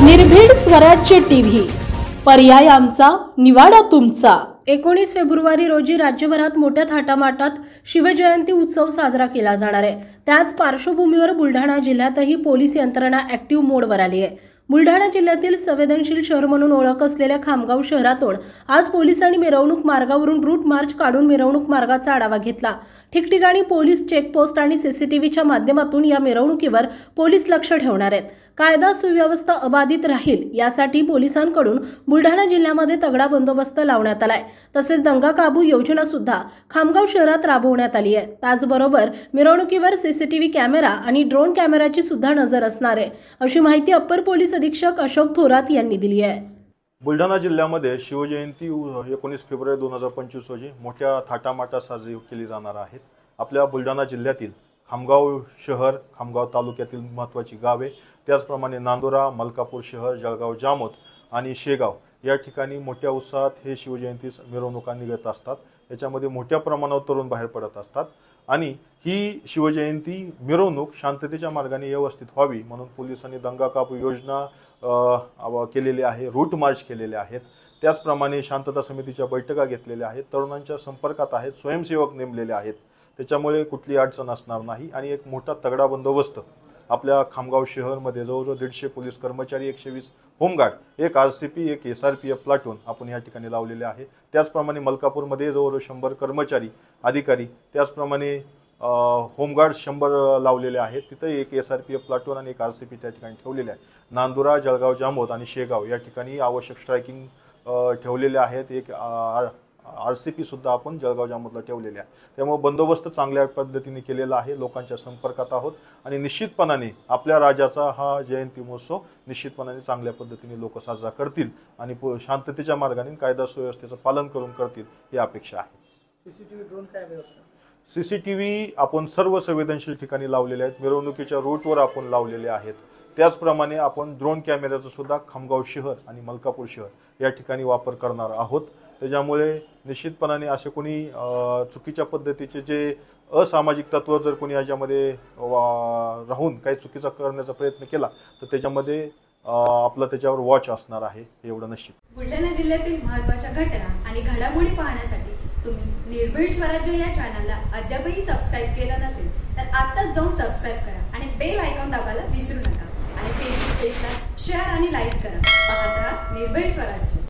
निर्भीड स्वराज्य टीव्ही, पर्याय आमचा, निवाडा तुमचा। 19 फेब्रुवारी रोजी राज्यभरात मोठ्या थाटामाटात शिवजयंती उत्सव साजरा केला जाणार आहे। त्याच पार्श्वभूमीवर बुलढाणा जिल्ह्यातही पोलीस यंत्रणा ऍक्टिव्ह मोडवर आली आहे। बुलढाणा जिल्ह्यातील संवेदनशील शहर म्हणून ओळख असलेल्या खामगाव शहरातून आज पोलिसांनी मिरवणूक मार्गावरून रूट मार्च काढून मिरवणूक मार्गाचा आढावा घेतला। ठिकठिकाणी पोलीस चेकपोस्ट आणि सीसीटीव्हीच्या माध्यमातून या मिरवणुकीवर पोलीस लक्ष ठेवणार आहेत। कायदा सुव्यवस्था अबाधित राहील यासाठी पोलिसांकडून बुलढाणा जिल्ह्यामध्ये तगडा बंदोबस्त लावण्यात आलाय। तसेच दंगा काबू योजना सुद्धा खामगाव शहरात राबवण्यात आली आहे। त्याचबरोबर मिरवणुकीवर सीसीटीव्ही कॅमेरा आणि ड्रोन कॅमेराची सुद्धा नजर असणार आहे, अशी माहिती अप्पर पोलीस अधीक्षक अशोक थोरात यांनी दिली आहे। बुलढाणा जिल्ह्यामध्ये शिवजयंती 19 फेब्रुवारी 2025 रोजी मोठ्या थाटामाटात साजरी केली जाणार आहे। आपल्या बुलढाणा जिल्ह्यातील खामगाव शहर, खामगाव तालुक्यातील महत्त्वाची गावे, त्याचप्रमाणे नांदुरा, मलकापूर शहर, जळगाव जामोद आणि शेगाव या ठिकाणी मोठ्या उत्साहात हे शिवजयंती मिरवणुका निघत असतात। याच्यामध्ये मोठ्या प्रमाणावर तरुण बाहेर पडत असतात आणि ही शिवजयंती मिरवणूक शांततेच्या मार्गाने व्यवस्थित व्हावी म्हणून पोलिसांनी दंगा काबू योजना केलेली आहे, रूट मार्च केलेले आहेत। त्याचप्रमाणे शांतता समितीच्या बैठका घेतलेल्या आहेत, तरुणांच्या संपर्कात आहेत, स्वयंसेवक नेमलेले आहेत। त्याच्यामुळे कुठली अडचण असणार नाही आणि एक मोठा तगडा बंदोबस्त आपल्या खामगाव शहरमध्ये जवळजवळ 150 पोलीस कर्मचारी, 120 होमगार्ड, एक आरसीपी, एक एसआरपीएफ प्लाटून आपण या ठिकाणी लावलेले आहे। त्याचप्रमाणे मलकापूरमध्ये जवळजवळ 100 कर्मचारी, अधिकारी, त्याचप्रमाणे होमगार्ड 100 लावलेले आहेत। तिथे एक एसआरपीएफ प्लाटून आणि एक आरसीपी त्या ठिकाणी ठेवलेले आहे। नांदुरा, जळगाव जामोद आणि शेगाव या ठिकाणी आवश्यक स्ट्रायकिंग ठेवलेले आहेत। एक आरसीपी सुद्धा आपण जळगाव जामोदला ठेवलेले आहे। त्यामुळे बंदोबस्त चांगल्या पद्धतीने केलेला आहे, लोकांच्या संपर्कात आहोत आणि निश्चितपणाने आपल्या राजाचा हा जयंती महोत्सव निश्चितपणाने चांगल्या पद्धतीने लोक साजरा करतील आणि शांततेच्या मार्गाने कायदा सुव्यवस्थेचं पालन करून करतील ही अपेक्षा आहे। सीसीटीव्ही आपण सर्व संवेदनशील ठिकाणी लावलेले आहेत, मिरवणुकीच्या रूटवर आपण लावलेले आहेत। त्याचप्रमाणे आपण ड्रोन कॅमेऱ्याचा सुद्धा खामगाव शहर आणि मलकापूर शहर या ठिकाणी वापर करणार आहोत। त्याच्यामुळे निश्चितपणाने असे कोणी चुकीच्या पद्धतीचे जे असामाजिक तत्व जर कोणी याच्यामध्ये राहून काही चुकीचा करण्याचा प्रयत्न केला तर त्याच्यामध्ये आपला त्याच्यावर वॉच असणार आहे, एवढं निश्चित। बुलढाणा जिल्ह्यातील महत्त्वाच्या घटना आणि घडामोडी पाहण्यासाठी तुम्ही निर्भीड स्वराज्य या चॅनलला अद्यापही सबस्क्राईब केलं नसेल तर आत्ताच जाऊन सबस्क्राईब करा आणि बेल आयकॉन दाबायला विसरू नका आणि फेसबुक पेजला शेअर आणि लाईक करा। पाहत राहा निर्भीड स्वराज्य।